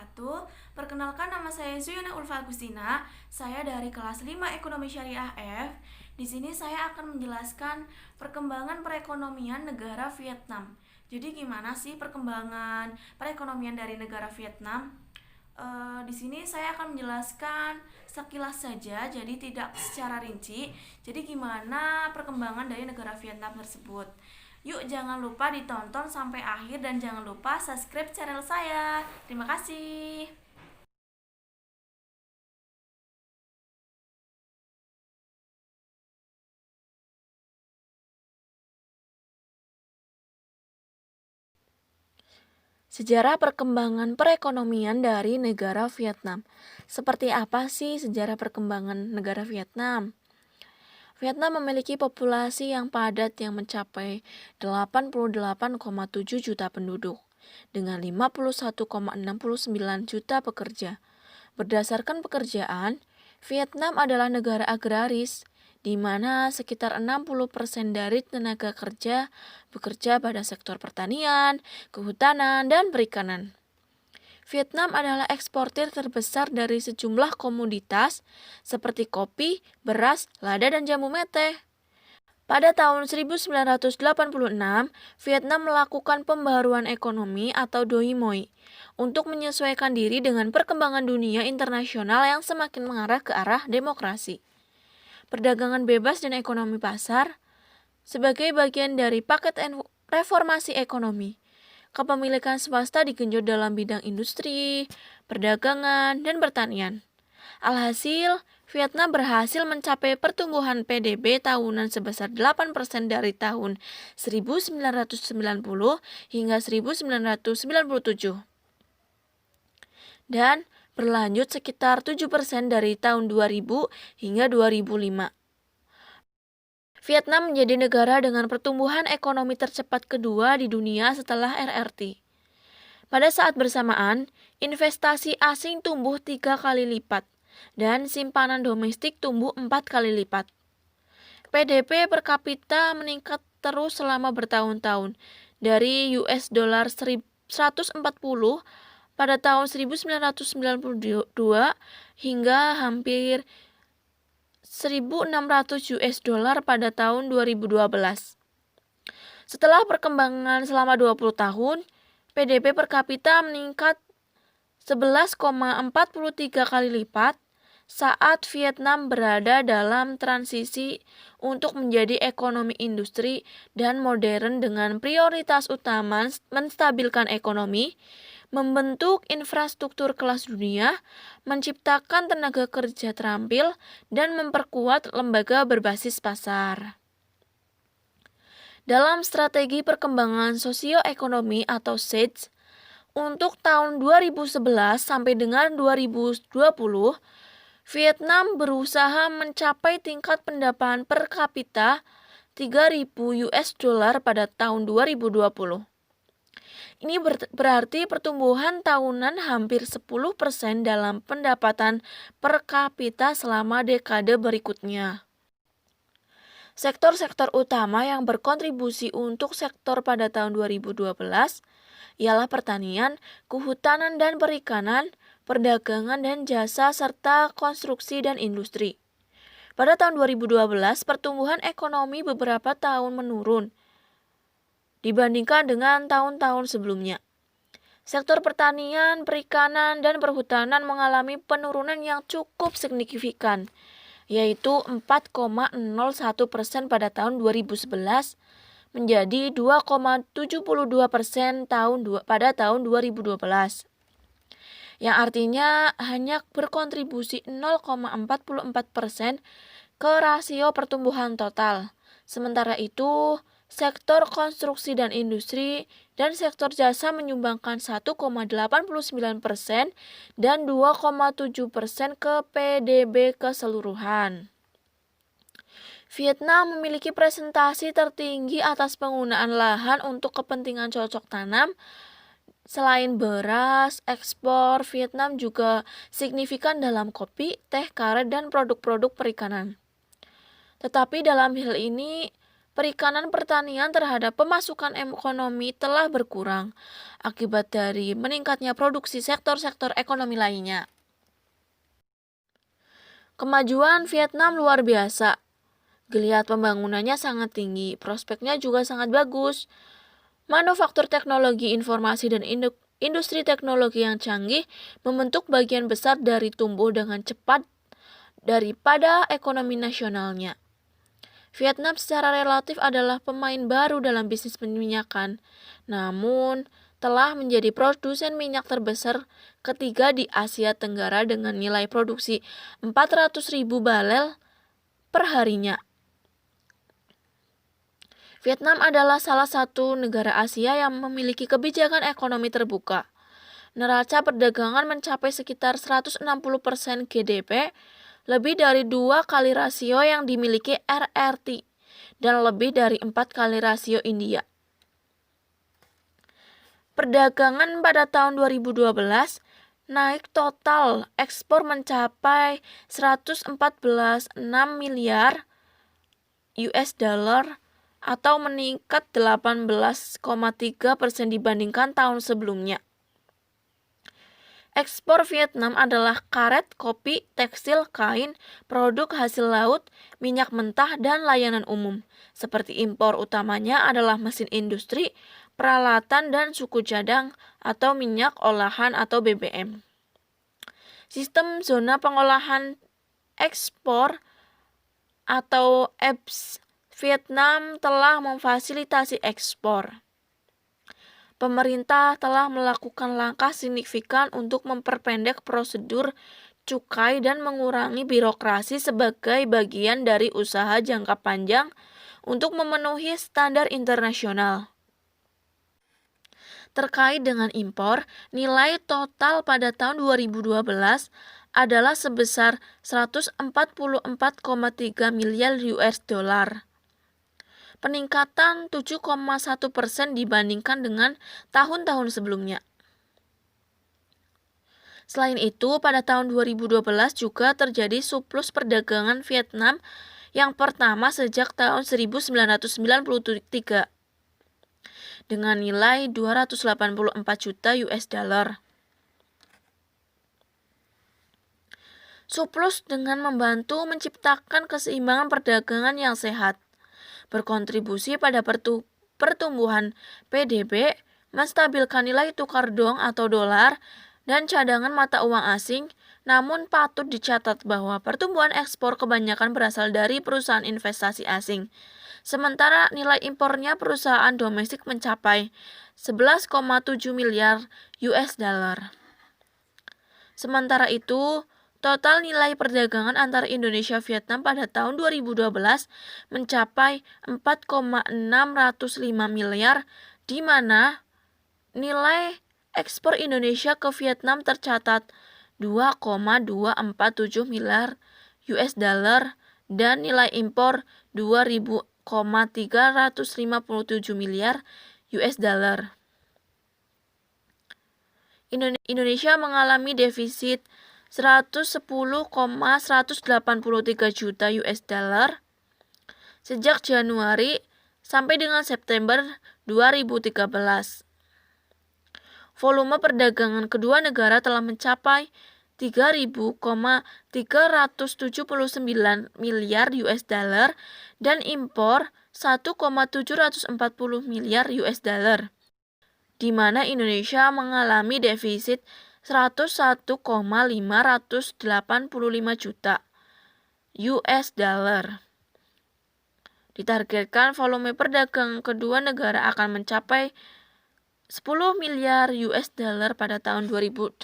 wabarakatuh. Perkenalkan, nama saya Zuyana Ulfa Agustina. Saya dari kelas 5 Ekonomi Syariah F. Di sini saya akan menjelaskan perkembangan perekonomian negara Vietnam. Jadi gimana sih perkembangan perekonomian dari negara Vietnam? Di sini saya akan menjelaskan sekilas saja, jadi tidak secara rinci. Jadi gimana perkembangan dari negara Vietnam tersebut? Yuk, jangan lupa ditonton sampai akhir dan jangan lupa subscribe channel saya. Terima kasih. Sejarah perkembangan perekonomian dari negara Vietnam. Seperti apa sih sejarah perkembangan negara Vietnam? Vietnam memiliki populasi yang padat yang mencapai 88,7 juta penduduk dengan 51,69 juta pekerja. Berdasarkan pekerjaan, Vietnam adalah negara agraris di mana sekitar 60% dari tenaga kerja bekerja pada sektor pertanian, kehutanan, dan perikanan. Vietnam adalah eksportir terbesar dari sejumlah komoditas seperti kopi, beras, lada, dan jamu meteh. Pada tahun 1986, Vietnam melakukan pembaharuan ekonomi atau Doi Moi untuk menyesuaikan diri dengan perkembangan dunia internasional yang semakin mengarah ke arah demokrasi. Perdagangan bebas dan ekonomi pasar sebagai bagian dari paket reformasi ekonomi. Kepemilikan swasta digenjot dalam bidang industri, perdagangan, dan pertanian. Alhasil, Vietnam berhasil mencapai pertumbuhan PDB tahunan sebesar 8% dari tahun 1990 hingga 1997 dan berlanjut sekitar 7% dari tahun 2000 hingga 2005. Vietnam menjadi negara dengan pertumbuhan ekonomi tercepat kedua di dunia setelah RRT. Pada saat bersamaan, investasi asing tumbuh 3 kali lipat dan simpanan domestik tumbuh 4 kali lipat. PDB per kapita meningkat terus selama bertahun-tahun dari US dollar 140 pada tahun 1992 hingga hampir 1.600 US dollar pada tahun 2012. Setelah perkembangan selama 20 tahun, PDB per kapita meningkat 11,43 kali lipat saat Vietnam berada dalam transisi untuk menjadi ekonomi industri dan modern dengan prioritas utama menstabilkan ekonomi, membentuk infrastruktur kelas dunia, menciptakan tenaga kerja terampil, dan memperkuat lembaga berbasis pasar. Dalam strategi perkembangan sosioekonomi atau SAGE, untuk tahun 2011 sampai dengan 2020, Vietnam berusaha mencapai tingkat pendapatan per kapita 3.000 US dollar pada tahun 2020. Ini berarti pertumbuhan tahunan hampir 10% dalam pendapatan per kapita selama dekade berikutnya. Sektor-sektor utama yang berkontribusi untuk sektor pada tahun 2012 ialah pertanian, kehutanan dan perikanan, perdagangan dan jasa, serta konstruksi dan industri. Pada tahun 2012, pertumbuhan ekonomi beberapa tahun menurun dibandingkan dengan tahun-tahun sebelumnya. Sektor pertanian, perikanan, dan perhutanan mengalami penurunan yang cukup signifikan, yaitu 4,01% pada tahun 2011 menjadi 2,72% pada tahun 2012. Yang artinya hanya berkontribusi 0,44% ke rasio pertumbuhan total. Sementara itu, sektor konstruksi dan industri dan sektor jasa menyumbangkan 1,89% dan 2,7% ke PDB keseluruhan. Vietnam memiliki presentasi tertinggi atas penggunaan lahan untuk kepentingan cocok tanam. Selain beras, ekspor Vietnam juga signifikan dalam kopi, teh, karet, dan produk-produk perikanan. Tetapi dalam hal ini, Perikanan pertanian terhadap pemasukan ekonomi telah berkurang akibat dari meningkatnya produksi sektor-sektor ekonomi lainnya. Kemajuan Vietnam luar biasa. Geliat pembangunannya sangat tinggi, prospeknya juga sangat bagus. Manufaktur teknologi informasi dan industri teknologi yang canggih membentuk bagian besar dari tumbuh dengan cepat daripada ekonomi nasionalnya. Vietnam secara relatif adalah pemain baru dalam bisnis peminyakan, namun telah menjadi produsen minyak terbesar ketiga di Asia Tenggara dengan nilai produksi 400.000 barel per harinya. Vietnam adalah salah satu negara Asia yang memiliki kebijakan ekonomi terbuka. Neraca perdagangan mencapai sekitar 160% GDP, lebih dari 2 kali rasio yang dimiliki RRT, dan lebih dari 4 kali rasio India. Perdagangan pada tahun 2012 naik total ekspor mencapai 114,6 miliar US dollar atau meningkat 18,3% dibandingkan tahun sebelumnya. Ekspor Vietnam adalah karet, kopi, tekstil, kain, produk hasil laut, minyak mentah, dan layanan umum. Seperti impor utamanya adalah mesin industri, peralatan, dan suku cadang atau minyak olahan atau BBM. Sistem zona pengolahan ekspor atau EBS Vietnam telah memfasilitasi ekspor. Pemerintah telah melakukan langkah signifikan untuk memperpendek prosedur cukai dan mengurangi birokrasi sebagai bagian dari usaha jangka panjang untuk memenuhi standar internasional. Terkait dengan impor, nilai total pada tahun 2012 adalah sebesar 144,3 miliar US dollar. Peningkatan 7,1% dibandingkan dengan tahun-tahun sebelumnya. Selain itu, pada tahun 2012 juga terjadi surplus perdagangan Vietnam yang pertama sejak tahun 1993 dengan nilai 284 juta US dollar. Surplus dengan membantu menciptakan keseimbangan perdagangan yang sehat, berkontribusi pada pertumbuhan PDB, menstabilkan nilai tukar dong atau dolar, dan cadangan mata uang asing. Namun patut dicatat bahwa pertumbuhan ekspor kebanyakan berasal dari perusahaan investasi asing, sementara nilai impornya perusahaan domestik mencapai 11,7 miliar US dollar. Sementara itu, total nilai perdagangan antara Indonesia dan Vietnam pada tahun 2012 mencapai 4,605 miliar, di mana nilai ekspor Indonesia ke Vietnam tercatat 2,247 miliar US dollar dan nilai impor 2.357 miliar US dollar. Indonesia mengalami defisit 110,183 juta US dollar sejak Januari sampai dengan September 2013. Volume perdagangan kedua negara telah mencapai 3.379 miliar US dollar dan impor 1,740 miliar US dollar, di mana Indonesia mengalami defisit 101,585 juta US dollar. Ditargetkan volume perdagangan kedua negara akan mencapai 10 miliar US dollar pada tahun 2018.